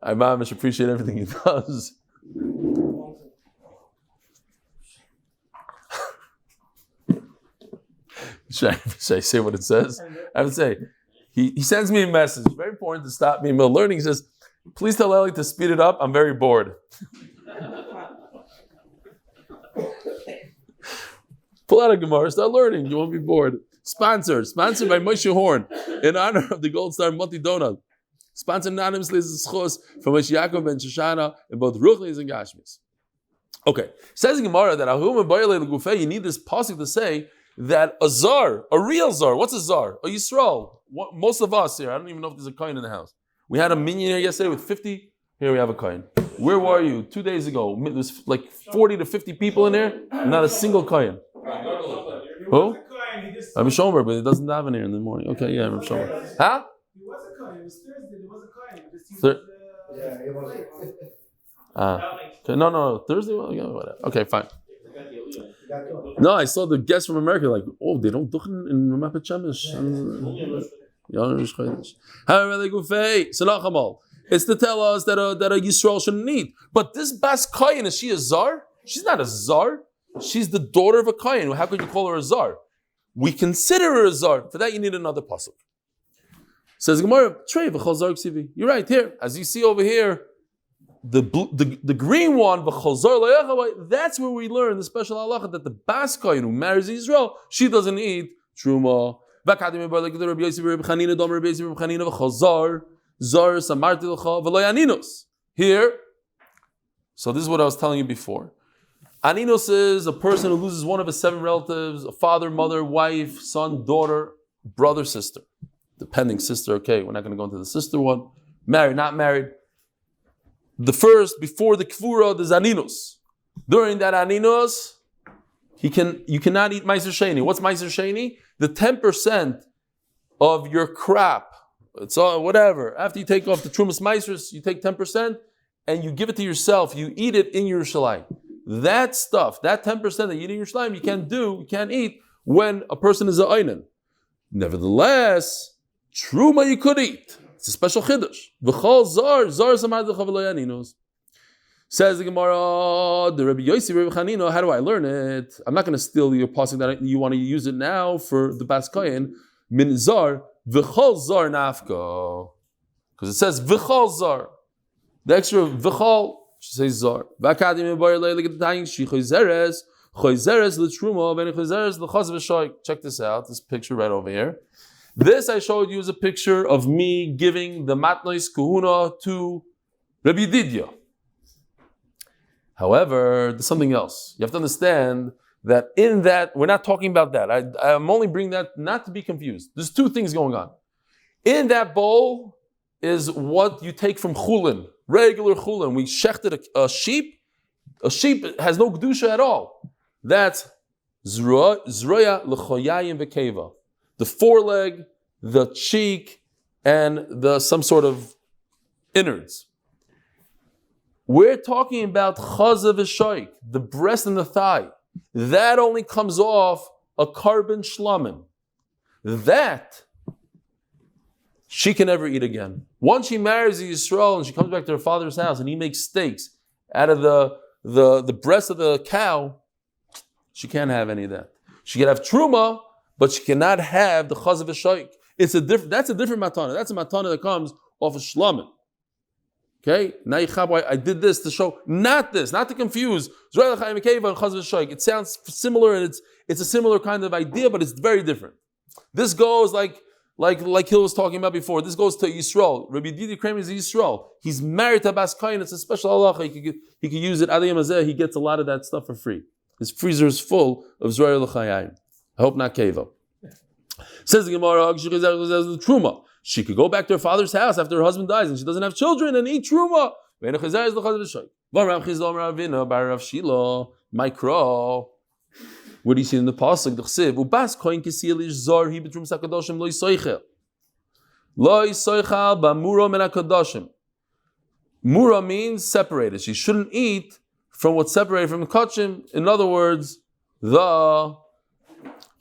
I mamish appreciate everything he does. Should I say what it says? I would say, he sends me a message. It's very important to stop me in middle learning. He says, please tell Eli to speed it up. I'm very bored. Pull out a Gemara, start learning. You won't be bored. Sponsored by Moshe Horn in honor of the Gold Star Multi Donut. Sponsored anonymously as Zechus from Moshe Yaakov ben Shoshana in both Ruchnis and Gashmis. Okay, says in Gemara that you need this pasuk to say that a zar, a real zar, what's a zar? A Yisrael. Most of us here, I don't even know if there's a coin in the house. We had a minyan here yesterday with 50. Here we have a coin. Where were you 2 days ago? There's like 40 to 50 people in there, not a single coin. Who? I'm Shomer, but it doesn't daven here in the morning. Okay, yeah, I'm Shomer. Huh? He was a coin. It was Thursday. There was a coin. Okay, no, Thursday. Well, yeah, whatever. Okay, fine. No, I saw the guests from America like, oh, they don't duchen in Ramapet Shemesh. It's to tell us that a Yisrael shouldn't eat. But this Bas Kohen, is she a zar? She's not a zar. She's the daughter of a Kohen. How could you call her a zar? We consider her a zar. For that, you need another pasuk. Says Gemara, Trey v'chol zar ksivi. You're right here, as you see over here, the green one v'chol zar lo. That's where we learn the special halacha that the Bas Kohen who marries Israel, she doesn't eat truma. Here, so this is what I was telling you before. Aninos is a person who loses one of his 7 relatives, a father, mother, wife, son, daughter, brother, sister. Depending sister, okay, we're not going to go into the sister one. Married, not married. The first, before the kfura, there's aninos. During that aninos, you cannot eat meiser sheni. What's meiser sheni? The 10% of your crop. It's all whatever. After you take off the trumas meisers, you take 10% and you give it to yourself. You eat it in Yerushalayim. That stuff, that 10% that you eat in Yerushalayim, you can't eat when a person is a einin. Nevertheless, truma you could eat. It's a special chiddush. V'chol zar samad v'chavaloyaninos. Says the Gemara, the Rabbi Yossi, Rabbi Chanino, how do I learn it? I'm not going to steal your passing that you want to use it now for the Bas Kohen. Min zar, v'chol zar nafka. Because it says v'chol zar. The extra v'chol should say zar. V'akadim bar le'le get the tying she choizeres l'truma v'en choizeres l'chaz v'shoy. Check this out, this picture right over here. This I showed you is a picture of me giving the matnois kahuna to Rabbi Didya. However, there's something else. You have to understand that in that, we're not talking about that. I'm only bringing that not to be confused. There's 2 things going on. In that bowl is what you take from chulin, regular chulin. We shechted a sheep. A sheep has no kedusha at all. That's zroya l'choyayim v'keva. The foreleg, the cheek, and some sort of innards. We're talking about chazav v'shoik, the breast and the thigh. That only comes off a carbon shlamim. That she can never eat again. Once she marries the Yisrael and she comes back to her father's house and he makes steaks out of the breast of the cow, she can't have any of that. She can have truma, but she cannot have the chazav v'shoik. That's a different matana. That's a matana that comes off of shlamim. Okay, now I did this to show, not to confuse. It sounds similar and it's a similar kind of idea, but it's very different. This goes like Hill was talking about before. This goes to Yisrael. Rabbi Didi Kramer is Yisrael. He's married to Bas Kohen. It's a special halacha. He could use it. Adayim Azeh. He gets a lot of that stuff for free. His freezer is full of Zraya L'chayayim. I hope not Keva. Says the Gemara, Truma. She could go back to her father's house after her husband dies and she doesn't have children and eat truma. Micro. What do you see in the pasuk? The chsiv ubas koin kisilish zar he betrum sakadoshim loy soichel b'mura men hakadoshim. Mura means separated. She shouldn't eat from what's separated from the kachim. In other words, the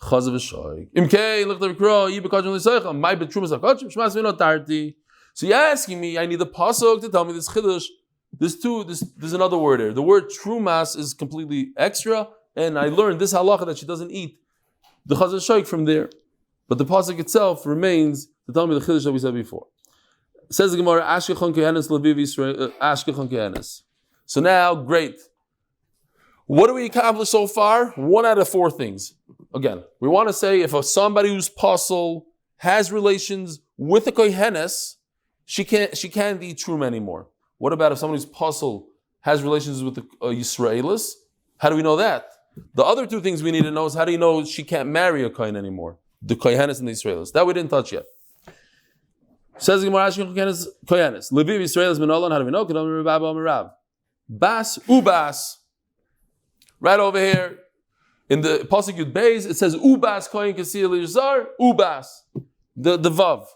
chazav v'shoy. Imkei l'chtav kro yi bekachim loy soichel. My betrum sakachim shmas v'no tarti. So you're asking me, I need the pasuk to tell me this chiddush. There's another word here. The word trumas is completely extra. And I learned this halacha that she doesn't eat the chazav shaykh from there. But the pasuk itself remains to tell me the chiddush that we said before. It says the Gemara, Ashkechon kehenes leviv Yisrael, Ashkechon kehenes. So now, great. What do we accomplish so far? 1 out of 4 things. Again, we want to say if somebody who's pasul has relations with a kohenes, she can't eat truma anymore. What about if somebody who's pasul has relations with a Yisraelis? How do we know that? The other 2 things we need to know is how do you know she can't marry a kohen anymore? The kohenes and the Israelis. That we didn't touch yet. Says the Gemara, kohenes. Leviv Israelis minolan. How do we know? Kedam Rav Amarav. Bas ubas. Right over here in the pasuk Yud Beis, it says ubas kohen kasil yizar ubas. The vav.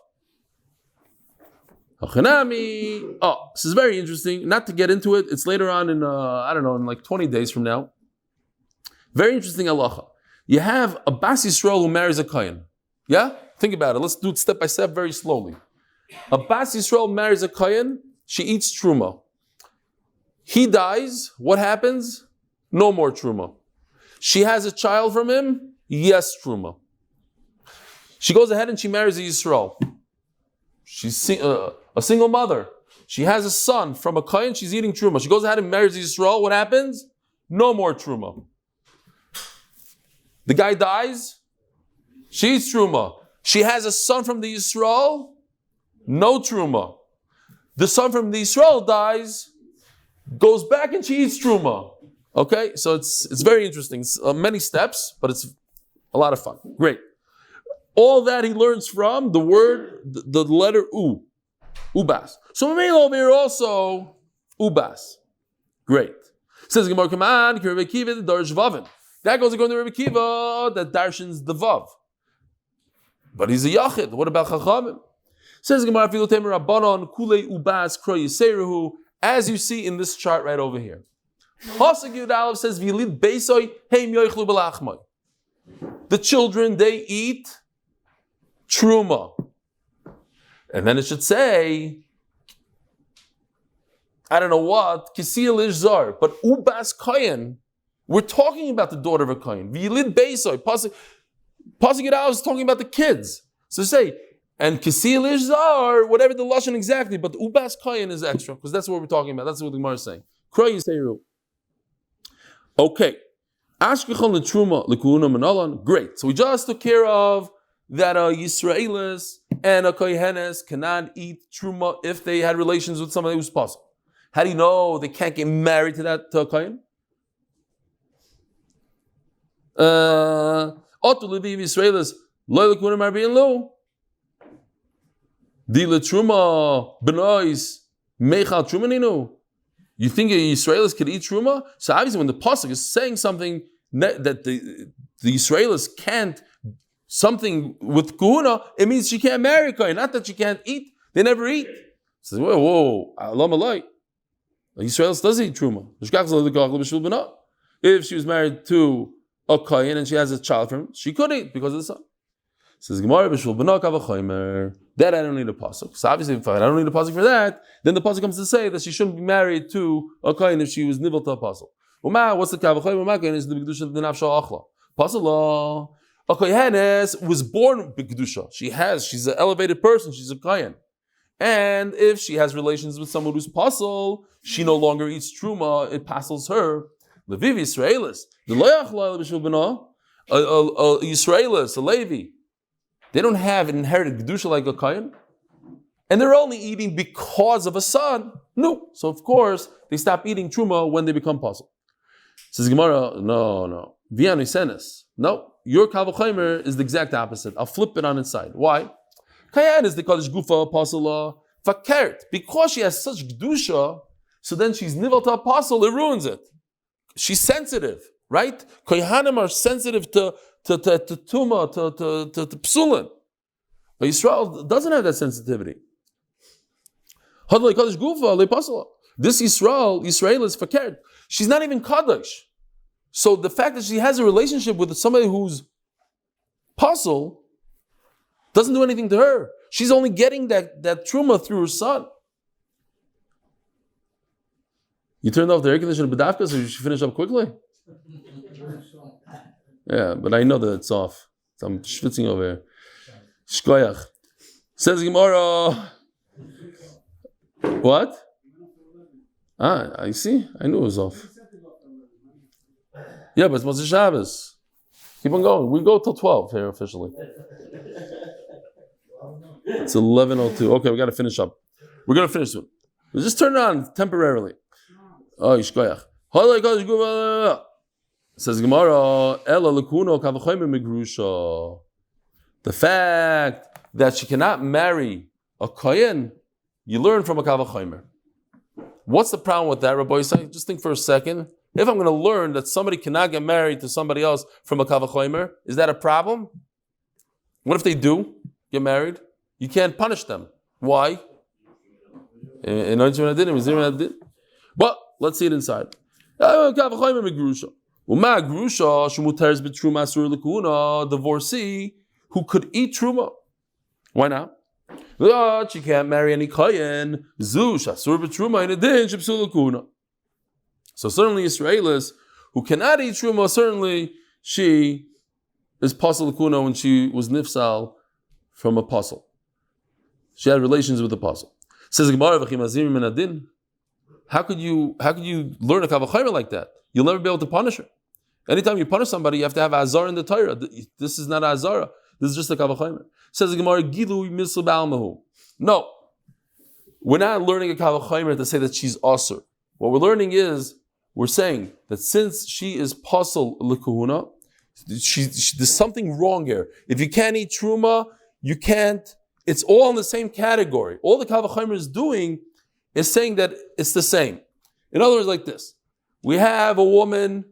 This is very interesting. Not to get into it. It's later on in in like 20 days from now. Very interesting halacha. You have a Bas Yisrael who marries a Kohen. Yeah? Think about it. Let's do it step by step very slowly. A Bas Yisrael marries a Kohen, she eats truma. He dies, what happens? No more truma. She has a child from him, yes truma. She goes ahead and she marries a Yisrael. She's a single mother. She has a son from a Kohen, she's eating truma. She goes ahead and marries a Yisrael, what happens? No more truma. The guy dies, she eats truma. She has a son from the Yisrael, no truma. The son from the Yisrael dies, goes back and she eats truma. Okay, so it's very interesting. It's, many steps, but it's a lot of fun. Great. All that he learns from the word, the letter U, ubas. So over here also ubas. Great. Says Gemara, come on, Rebbe Kiva the Darsh Vavin. That goes according to Rebbe Kiva that darshans the vav. But he's a yachid. What about Chachamim? Says Gemara, Filutem Rabbanon Kule ubas kroy yiseruhu. As you see in this chart right over here. Amud Aleph says V'yilid beisoy heim yoichlu b'lachmai. The children, they eat truma. And then it should say, I don't know what, Kisiya Lizar, but Ubas Kayan, we're talking about the daughter of a Kayan. V'yilid beisoy, Pasuk Aleph is talking about the kids. So say, and Kisiya Lizar, whatever the Lashon exactly, but Ubas Kayan is extra, because that's what we're talking about. That's what the Gemara is saying. Kroy Yiseiru. Okay. Ashkechon letruma lekuna manalan. Great. So we just took care of that a Yisraelis and a Kohenes cannot eat truma if they had relations with somebody who's possible. How do you know they can't get married to a Kohen? Otu levi Yisraelis lo lekuna marbiin lo. Di letruma benois mechal truma ninu. You think Israelis could eat truma? So obviously, when the pasuk is saying something that the Israelis can't, something with kuhuna, it means she can't marry Kohen. Not that she can't eat; they never eat. Says, whoa, alam alay. Israelis does eat truma. If she was married to a Kohen and she has a child from him, she could eat because of the son. Says Gemara, that I don't need a pasuk. So obviously, if I don't need a pasuk for that, then the pasuk comes to say that she shouldn't be married to a kohen if she was nivel to a pasuk. What's the kavachayim? Is the b'kedusha the nafsha achla? Pasuk a kohenes was born b'kedusha. She's an elevated person. She's a kohen, and if she has relations with someone who's pasul, she no longer eats truma. It passes her. Leviv Yisraelis, the loyachla b'shul b'na, a Yisraelis, a Levi. They don't have an inherited kedusha like a kohen, and they're only eating because of a son. No, so of course they stop eating truma when they become pasul. Says Gemara, no. Vianu senes. No, your kavachaymer is the exact opposite. I'll flip it on its side. Why? Kayan is the kaddish gufa pasula fakert because she has such kedusha. So then she's nivel to a pasul. It ruins it. She's sensitive, right? Kohanim are sensitive to tuma, to psulin. But Yisrael doesn't have that sensitivity. This Israel is fakert. She's not even kaddish. So the fact that she has a relationship with somebody who's pasul doesn't do anything to her. She's only getting that truma through her son. You turned off the air conditioner b'dafka, so you should finish up quickly? Yeah, but I know that it's off. So I'm schwitzing over here. Shkoyach. Says Gemara. What? I see. I knew it was off. Yeah, but it's Moshe Shabbos. Keep on going. We go till 12 here officially. It's 11:02. Okay, we got to finish up. We're going to finish soon. We'll just turn it on temporarily. Oh, Shkoyach. Says Gemara, the fact that she cannot marry a kohen, you learn from a kavachaymer. What's the problem with that, Rabbi Yisrael? Just think for a second. If I'm going to learn that somebody cannot get married to somebody else from a kavachaymer, is that a problem? What if they do get married? You can't punish them. Why? But let's see it inside. Divorcee who could eat truma. Why not? She can't marry any kohen. So certainly Israelis who cannot eat truma, certainly she is pasul l'kuna when she was nifsal from a pasul. She had relations with the pasul. Says Gemara, how could you learn a kavachaymer like that? You'll never be able to punish her. Anytime you punish somebody, you have to have azar in the Torah. This is not azara. This is just a kavachaymer. Says the Gemara, Gilu misl ba'almahu. No, we're not learning a kavachaymer to say that she's asur. What we're learning is we're saying that since she is pasal lekahuna, there's something wrong here. If you can't eat truma, you can't. It's all in the same category. All the Kal V'chomer is doing is saying that it's the same. In other words, like this: we have a woman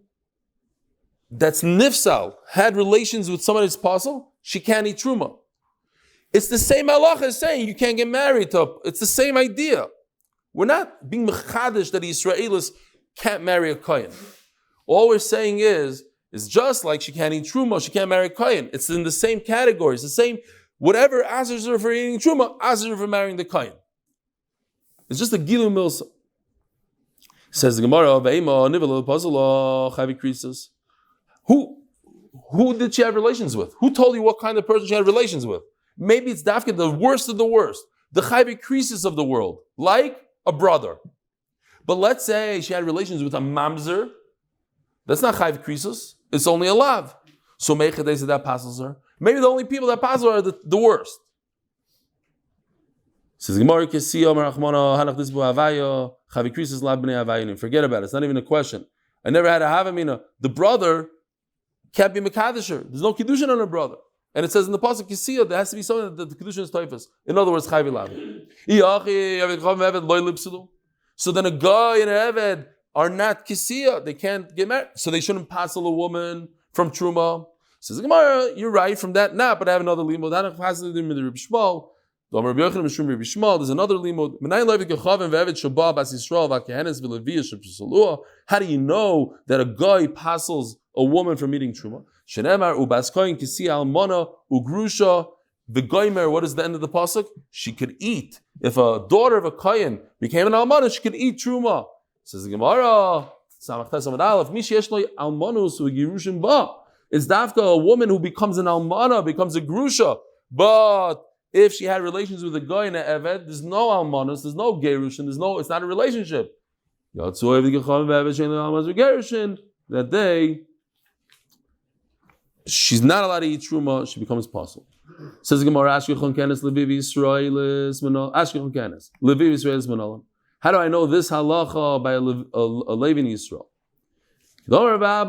that's nifsal, had relations with somebody that's pasal, she can't eat truma. It's the same halacha as saying you can't get married to. It's the same idea. We're not being mechadish that the Israelis can't marry a Kohen. All we're saying is just like she can't eat truma, she can't marry a Kohen. It's in the same category. It's the same, whatever asers her for eating truma, asers her for marrying the Kohen. It's just a gilu milsa. Says the Gemara, Ve'ema nivel pazala chavi krisus. Who did she have relations with? Who told you what kind of person she had relations with? Maybe it's dafka, the worst of the worst, the chavi krisus of the world, like a brother. But let's say she had relations with a mamzer. That's not chavi krisus. It's only a lav. So meichadei that passes her. Maybe the only people that pass her are the worst. Says Gemara, Kesiya Marachmana Hanach Disbu Havaya Chavi Krisus Lav Bnei Havayin. Forget about it. It's not even a question. I never had a Havamina. The brother can't be Mekadisher. There's no Kiddushin on her brother. And it says in the pasuk Kesiya, there has to be something that the Kiddushin is Taifas. In other words, Chavi Lav. So then a guy and an Eved are not Kesiya. They can't get married. So they shouldn't passel a woman from Truma. Says Gemara, you're right from that. Nah, but I have another limud. There's another limud. How do you know that a guy passes a woman from eating truma? What is the end of the pasuk? She could eat. If a daughter of a kohen became an almana, she could eat truma. Says the Gemara, Amud Aleph, it's dafka a woman who becomes an almana, becomes a grusha. But if she had relations with a guy and an eved, there's no almanas, there's no gerushin, it's not a relationship. That day, she's not allowed to eat truma, she becomes possible. Says the Gemara, Ashkechon Kenes Levivi Israelis Manolam. Ashkechon Kenes Levivi Israelis Manolam. How do I know this halacha by a Levi in Yisrael? Rab,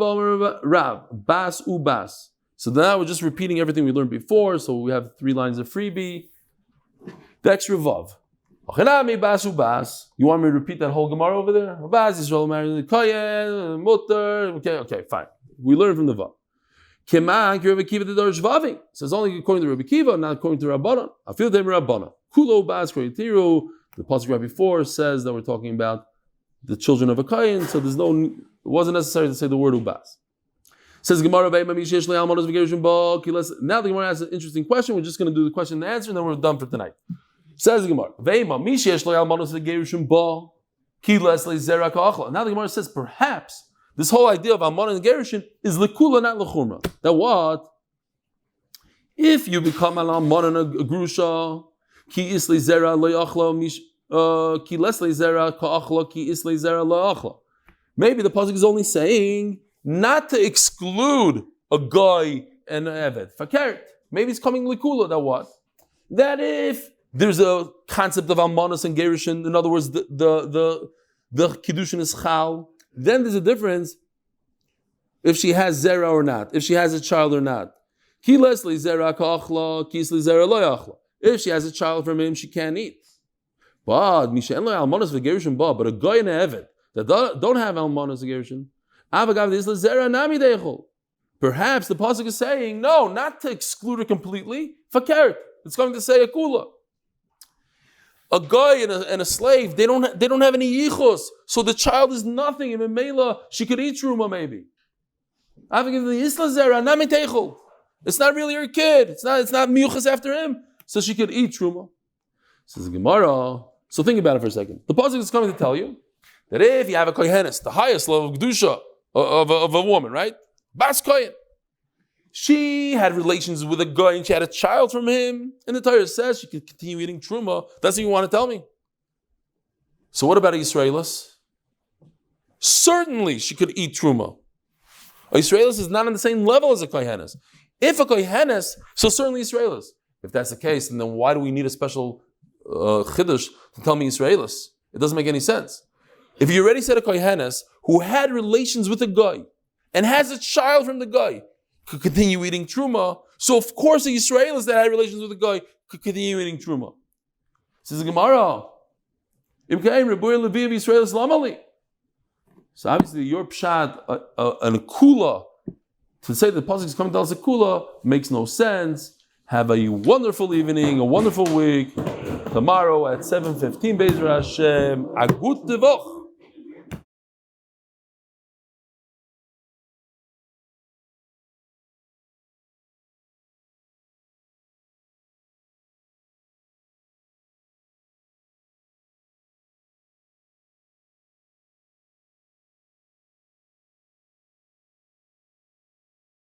Bas Ubas. So now we're just repeating everything we learned before. So we have 3 lines of freebie. The extra vav. Bas Ubas. You want me to repeat that whole Gemara over there? Bas Yisrael married the Kohen, Mutter. Okay, fine. We learned from the vav. Keman Rabbi Kiva the Dorish Vavi. Says only according to Rabbi Kiva, not according to Rabbanan. I feel them Rabbanan. Kulo Bas Koyetiru. The pasuk right before says that we're talking about the children of a Kayin, so it wasn't necessary to say the word ubas. Says Gemara, now the Gemara has an interesting question. We're just going to do the question and answer, and then we're done for tonight. Says the Gemara, now the Gemara says perhaps this whole idea of almana and gerushin is lekula, not lechumra. That what? If you become an almana and a grusha, ki isli zera lo yachla ki lesli zera ka achla ki isli zera lo achla. Maybe the pasuk is only saying not to exclude a guy and an eved. Fakert. Maybe it's coming likula. That what? That if there's a concept of almanas and gerushin, in other words, the kiddushin is chal, then there's a difference if she has zera or not, if she has a child or not. Ki lesli zera ka achla ki isli zera lo achla. If she has a child from him, she can't eat. But a guy and an eved that don't have almanas and gerushin, perhaps the pasuk is saying no, not to exclude her completely. Fakert, it's going to say a kula. A guy and a slave, they don't have any yichus, so the child is nothing. In Mela, she could eat truma maybe. It's not really her kid. It's not miyuchas after him. So she could eat truma. Says the Gemara. So think about it for a second. The pasuk is coming to tell you that if you have a kohenes, the highest level of kedusha of a woman, right? Bas kohen. She had relations with a guy and she had a child from him. And the Torah says she could continue eating truma. That's what you want to tell me. So what about a Yisraelis? Certainly she could eat truma. A Yisraelis is not on the same level as a kohenes. If a kohenes, so certainly Yisraelis. If that's the case, then why do we need a special chiddush to tell me Israelis? It doesn't make any sense. If you already said a kohenes who had relations with a guy and has a child from the guy could continue eating truma, so of course the Yisraelis that had relations with the guy could continue eating truma. Says the Gemara, so obviously your pshat, an akula, to say that the pasuk is coming to sekula makes no sense. Have a wonderful evening, a wonderful week. Tomorrow at 7:15, Be'ezras Hashem, a good Voch.